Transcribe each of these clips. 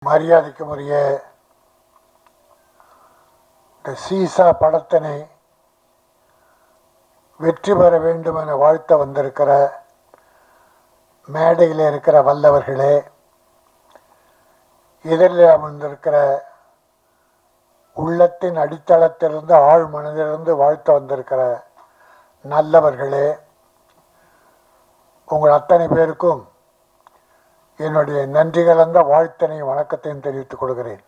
மரியாதைக்குரிய இந்த சீசா படத்தினை வெற்றி பெற வேண்டும் என வாழ்த்த வந்திருக்கிற மேடையில் இருக்கிற வல்லவர்களே, எதிரில் அமர்ந்திருக்கிற உள்ளத்தின் அடித்தளத்திலிருந்து ஆழ் மனதிலிருந்து வாழ்த்த வந்திருக்கிற நல்லவர்களே, உங்கள் அத்தனை பேருக்கும் என்னுடைய நன்றி கலந்த வாழ்த்தினையும் வணக்கத்தையும் தெரிவித்துக் கொள்கிறேன்.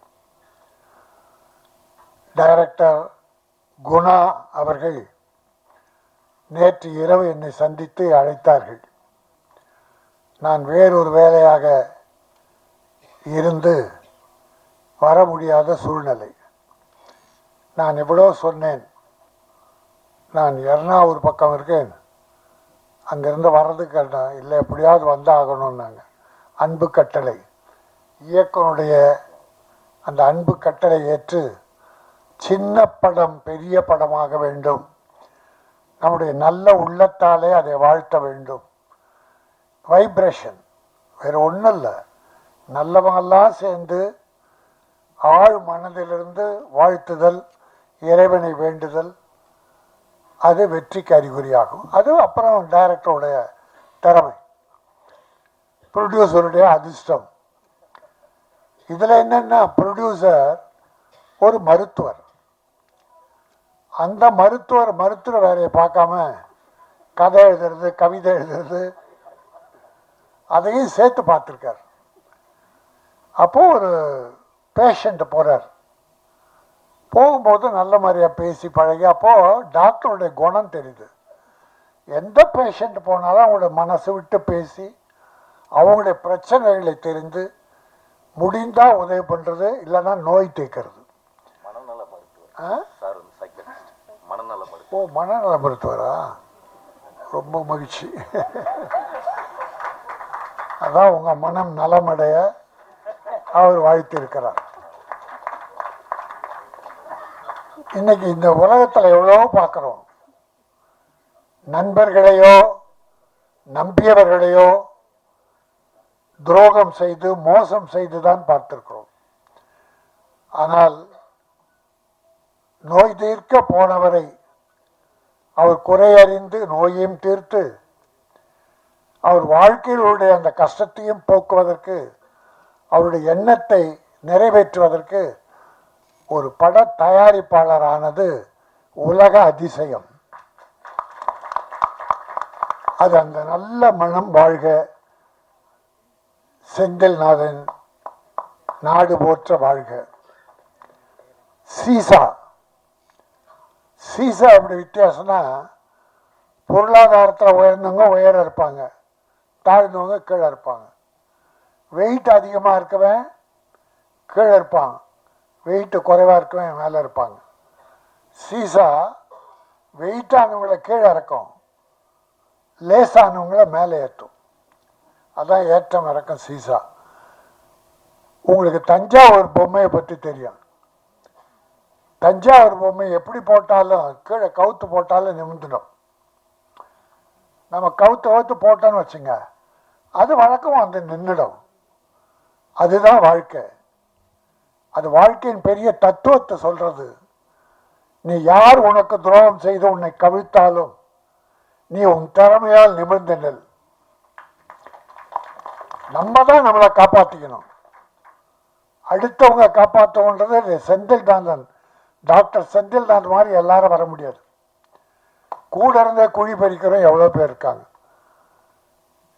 டைரக்டர் குணா அவர்கள் நேற்று இரவு என்னை சந்தித்து அழைத்தார்கள். நான் வேறொரு வேலையாக இருந்து வர முடியாத சூழ்நிலை. நான் எவ்வளோ சொன்னேன், நான் எர்ணாவூர் பக்கம் இருக்கேன், அங்கேருந்து வர்றதுக்கு இல்லை, எப்படியாவது வந்தாகணும்னாங்க. அன்பு கட்டளை இயக்குனுடைய அந்த அன்பு கட்டளை ஏற்று சின்ன படம் பெரிய படமாக வேண்டும், நம்முடைய நல்ல உள்ளத்தாலே அதை வாழ்த்த வேண்டும். வைப்ரேஷன் வேறு ஒன்றும் இல்லை, நல்லவங்கெல்லாம் சேர்ந்து ஆழ் மனதிலிருந்து வாழ்த்துதல், இறைவனை வேண்டுதல், அது வெற்றிக்கு அறிகுறியாகும். அது அப்புறம் டைரக்டருடைய திறமை, ப்ரொடியூசருடைய அதிர்ஷ்டம். இதில் என்னென்னா, ப்ரொடியூசர் ஒரு மருத்துவர். அந்த மருத்துவர் வேலையை பார்க்காம கதை எழுதுறது, கவிதை எழுதுறது, அதையும் சேர்த்து பார்த்துருக்கார். அப்போது ஒரு பேஷண்ட் போகிறார், போகும்போது நல்ல மாதிரியாக பேசி பழகி, அப்போது டாக்டருடைய குணம் தெரியுது. எந்த பேஷண்ட் போனாலும் அவங்களோட மனசு விட்டு பேசி அவங்களுடைய பிரச்சனைகளை தெரிந்து முடிந்தால் உதவி பண்ணுறது, இல்லைன்னா நோய் தீர்க்கிறது. ஓ, மனநல மருத்துவரா? ரொம்ப மகிழ்ச்சி. அதான் உங்கள் மனம் நலமடைய அவர் வாழ்த்திருக்கிறார். இன்னைக்கு இந்த உலகத்தில் எவ்வளோ பார்க்குறோம். நண்பர்களையோ நம்பியவர்களையோ துரோகம் செய்து மோசம் செய்து தான் பார்த்திருக்கிறோம். ஆனால் நோய் தீர்க்க போனவரை அவர் குறையறிந்து நோயையும் தீர்த்து அவர் வாழ்க்கையிலுடைய அந்த கஷ்டத்தையும் போக்குவதற்கு, அவருடைய எண்ணத்தை நிறைவேற்றுவதற்கு ஒரு பட தயாரிப்பாளரானது உலக அதிசயம். அது அந்த நல்ல மனம் வாழ்க, செந்தில்நாதன் நாடு போற்ற வாழ்க. சீசா அப்படி வித்தியாசம்னா, பொருளாதாரத்தில் உயர்ந்தவங்க உயர இருப்பாங்க, தாழ்ந்தவங்க கீழே இருப்பாங்க. வெயிட் அதிகமாக இருக்கவன் கீழே இருப்பான், வெயிட்டு குறைவாக இருக்கவன் மேலே இருப்பாங்க. சீசா வெயிட்டானவங்களை கீழே இறக்கும், லேசானவங்களை மேலே ஏற்றும். அதான் ஏற்றம் இறக்கம் சீசா. உங்களுக்கு தஞ்சாவூர் பொம்மையை பற்றி தெரியும். தஞ்சாவூர் பொம்மை எப்படி போட்டாலும் கீழே கவுத்து போட்டாலும் நிமிந்துடும். நம்ம கவுத்து போட்டோன்னு வச்சுங்க, அது வழக்கம் வந்து நின்றுடும். அதுதான் வாழ்க்கை. அது வாழ்க்கையின் பெரிய தத்துவத்தை சொல்றது. நீ யார் உனக்கு துரோகம் செய்து உன்னை கவிழ்த்தாலும் நீ உன் திறமையால் நிமிர்ந்து நெல். நம்ம தான் நம்மளை காப்பாற்றிக்கணும், அடுத்தவங்க காப்பாற்றணுன்றது செந்தில்நாதன், டாக்டர் செந்தில்நாதன் மாதிரி எல்லாரும் வர முடியாது. கூட இருந்தே குழி பறிக்கிறோம் எவ்வளோ பேர் இருக்காங்க.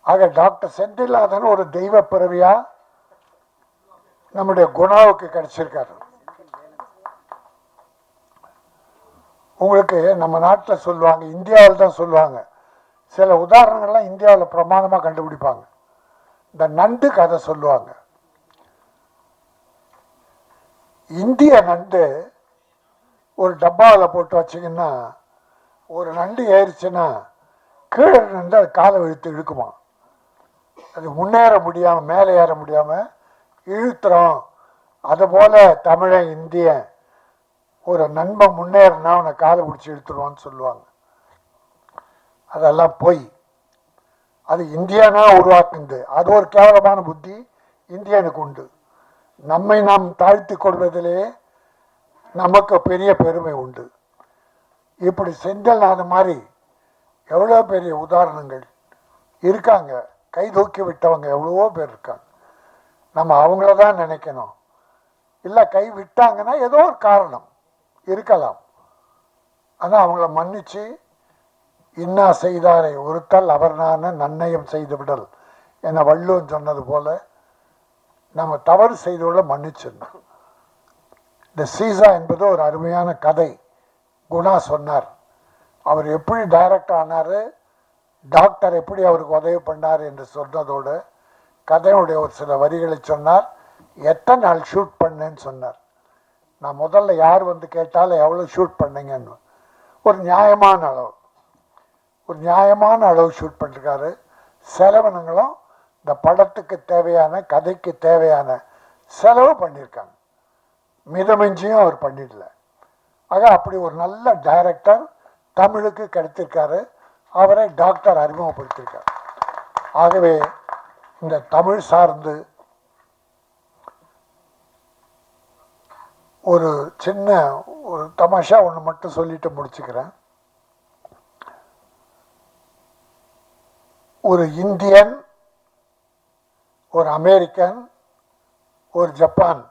ஆக டாக்டர் செந்தில்நாதன் ஒரு தெய்வ பிறவியா நம்முடைய குணாவுக்கு கிடைச்சிருக்காரு. உங்களுக்கு நம்ம நாட்டில் சொல்லுவாங்க, இந்தியாவில் தான் சொல்லுவாங்க, சில உதாரணங்கள்லாம் இந்தியாவில் பிரமாதமாக கண்டுபிடிப்பாங்க. இந்த நண்டு கதை சொல்லுவாங்க. இந்திய நண்டு ஒரு டப்பாவில் போட்டு வச்சிங்கன்னா, ஒரு நண்டு ஏறிச்சுன்னா கீழே நின்று அது காலை இழுத்து இழுக்குமா. அது முன்னேற முடியாமல் மேலே ஏற முடியாமல் இழுத்துறோம். அதுபோல் தமிழன் இந்தியன் ஒரு நண்பன் முன்னேறினா அவனை காலை பிடிச்சி இழுத்துருவான்னு சொல்லுவாங்க. அதெல்லாம் போய் அது இந்தியனா உருவாக்குது. அது ஒரு கேவலமான புத்தி இந்தியனுக்கு உண்டு. நம்மை நாம் தாழ்த்தி கொள்வதிலே நமக்கு பெரிய பெருமை உண்டு. இப்படி செந்தில்நாதன் மாதிரி எவ்வளோ பெரிய உதாரணங்கள் இருக்காங்க. கை தூக்கி விட்டவங்க எவ்வளவோ பேர் இருக்காங்க. நம்ம அவங்கள தான் நினைக்கணும். இல்லை கை விட்டாங்கன்னா ஏதோ ஒரு காரணம் இருக்கலாம். ஆனால் அவங்கள மன்னிச்சு இன்னா செய்தாரை ஒருத்தல் அவர் நான நன்னயம் செய்து விடல் என வள்ளுவன் சொன்னது போல நம்ம தவறு செய்தோட மன்னிச்சிடணும். இந்த சீசா என்பது ஒரு அருமையான கதை. குணா சொன்னார். அவர் எப்படி டைரக்டர் ஆனார், டாக்டர் எப்படி அவருக்கு உதவி பண்ணார் என்று சொன்னதோடு கதையுடைய ஒரு சில வரிகளை சொன்னார். எத்தனை நாள் ஷூட் பண்ணேன்னு சொன்னார். நான் முதல்ல யார் வந்து கேட்டாலும் எவ்வளோ ஷூட் பண்ணீங்கன்னு ஒரு நியாயமான அளவு ஷூட் பண்ணிருக்காரு. செலவினங்களும் இந்த படத்துக்கு தேவையான கதைக்கு தேவையான செலவு பண்ணியிருக்காங்க. மிதமிஞ்சியும் அவர் பண்ணிடல. ஆக அப்படி ஒரு நல்ல டைரக்டர் தமிழுக்கு கிடைத்திருக்காரு. அவரை டாக்டர் அறிமுகப்படுத்தியிருக்கார். ஆகவே இந்த தமிழ் சார்ந்து ஒரு சின்ன ஒரு தமாஷா ஒன்று மட்டும் சொல்லிட்டு முடிச்சுக்கிறேன். ஒரு இந்தியன், ஒரு அமெரிக்கன், ஒரு ஜப்பான்,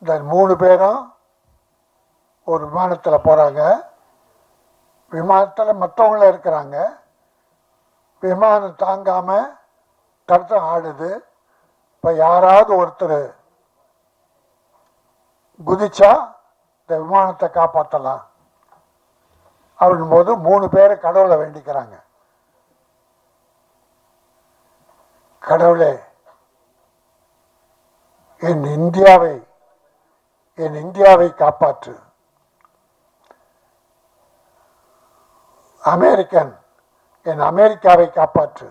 இந்த 3 பேரும் ஒரு விமானத்தில் போகிறாங்க. விமானத்தில் மற்றவங்களும் இருக்கிறாங்க. விமானம் தாங்காமல் தடுத்து ஆடுது. இப்போ யாராவது ஒருத்தர் குதிச்சா இந்த விமானத்தை காப்பாற்றலாம் அப்படின் போது 3 பேர் கடவுளை வேண்டிக்கிறாங்க. கடவுளே, என் இந்தியாவை காப்பாற்று. அமெரிக்கன், என் அமெரிக்காவை காப்பாற்று.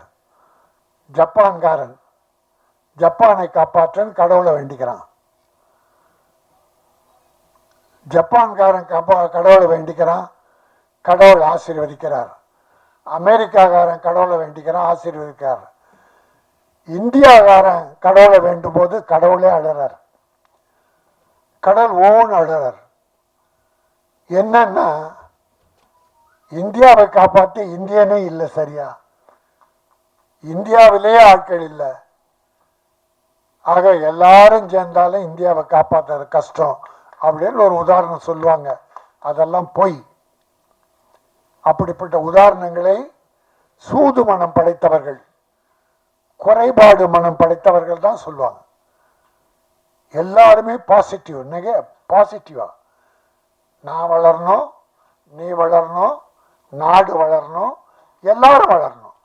ஜப்பான்காரன், ஜப்பானை காப்பாற்றுன்னு கடவுளை வேண்டிக்கிறான். ஜப்பான்காரன் கடவுளை வேண்டிக்கிறான், கடவுள் ஆசீர்வதிக்கிறார். அமெரிக்காக்காரன் கடவுளை வேண்டிக்கிறான், ஆசீர்வதிக்கிறார். இந்தியாக்காரன் கடவுளை வேண்டும் போது கடவுளே அழுறார். கடவுள் ஓன்னு அழுறார். என்னன்னா இந்தியாவை காப்பாற்றி இந்தியனே இல்லை. சரியா, இந்தியாவிலேயே ஆட்கள் இல்லை. ஆக எல்லாரும் சேர்ந்தாலும் இந்தியாவை காப்பாற்றுறது கஷ்டம் அப்படின்னு ஒரு உதாரணம் சொல்லுவாங்க. அதெல்லாம் பொய். அப்படிப்பட்ட உதாரணங்களை சூது மனம் படைத்தவர்கள், குறைபாடு மனம் படைத்தவர்கள் தான் சொல்லுவாங்க. எல்லாருமே பாசிட்டிவ், பாசிட்டிவா நான் வளரணும், நீ வளரணும், நாடு வளரணும், எல்லாரும் வளரணும்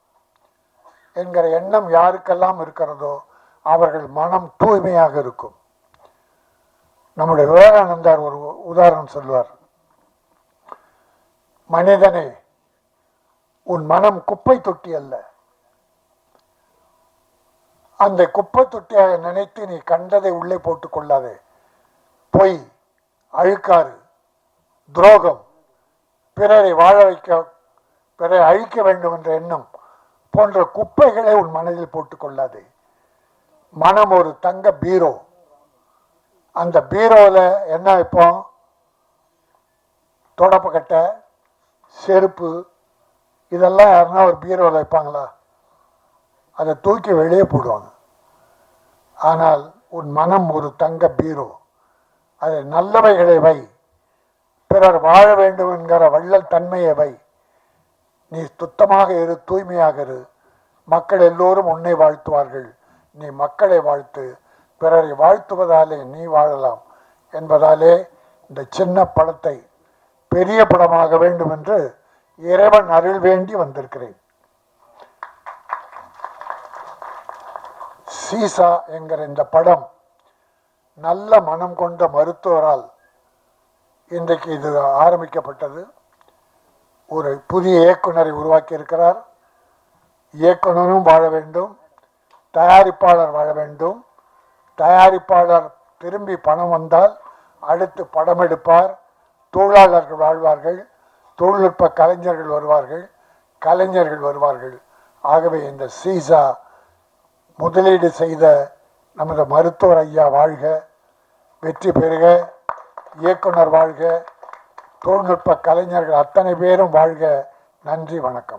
என்கிற எண்ணம் யாருக்கெல்லாம் இருக்கிறதோ அவர்கள் மனம் தூய்மையாக இருக்கும். நம்முடைய விவேகானந்தர் ஒரு உதாரணம் சொல்லுவார். மனிதனே, உன் மனம் குப்பை தொட்டி அல்ல. அந்த குப்பை தொட்டியாக நினைத்து நீ கண்டதை உள்ளே போட்டுக் கொள்ளாதே. பொய், அழுக்காறு, துரோகம், பிறரை பிறரை அழிக்க வேண்டும் என்ற எண்ணம் போன்ற குப்பைகளை உன் மனதில் போட்டுக் கொள்ளாதே. மனம் ஒரு தங்க பீரோ. அந்த பீரோவில் என்ன வைப்போம்? தொடப்பக்கட்டை, செருப்பு, இதெல்லாம் யாருன்னா ஒரு பீரோவில் வைப்பாங்களா? அதை தூக்கி வெளியே போடுவாங்க. ஆனால் உன் மனம் ஒரு தங்க பீரோ. அதை நல்லவைகளை வை, பிறர் வாழ வேண்டும் என்கிற வள்ளல் தன்மையை வை. நீ சுத்தமாக இரு, தூய்மையாக இரு. மக்கள் எல்லோரும் உன்னை வாழ்த்துவார்கள். நீ மக்களை வாழ்த்து. பிறரை வாழ்த்துவதாலே நீ வாழலாம் என்பதாலே இந்த சின்ன படத்தை பெரிய படமாக வேண்டும் என்று இறைவன் அருள் வேண்டி வந்திருக்கிறேன். சீசா என்கிற இந்த படம் நல்ல மனம் கொண்ட மருத்துவரால் இன்றைக்கு இது ஆரம்பிக்கப்பட்டது. ஒரு புதிய இயக்குனரை உருவாக்கி இருக்கிறார். இயக்குனரும் வாழ வேண்டும், தயாரிப்பாளர் வாழ வேண்டும். தயாரிப்பாளர் திரும்பி பணம் வந்தால் அடுத்து படம் எடுப்பார். தொழிலாளர்கள் வாழ்வார்கள், தொழில்நுட்ப கலைஞர்கள் வருவார்கள். ஆகவே இந்த சீசா முதலீடு செய்த நமது மருத்துவர் ஐயா வாழ்க, வெற்றி பெறுக, இயக்குனர் வாழ்க, தொழில்நுட்ப கலைஞர்கள் அத்தனை பேரும் வாழ்க. நன்றி, வணக்கம்.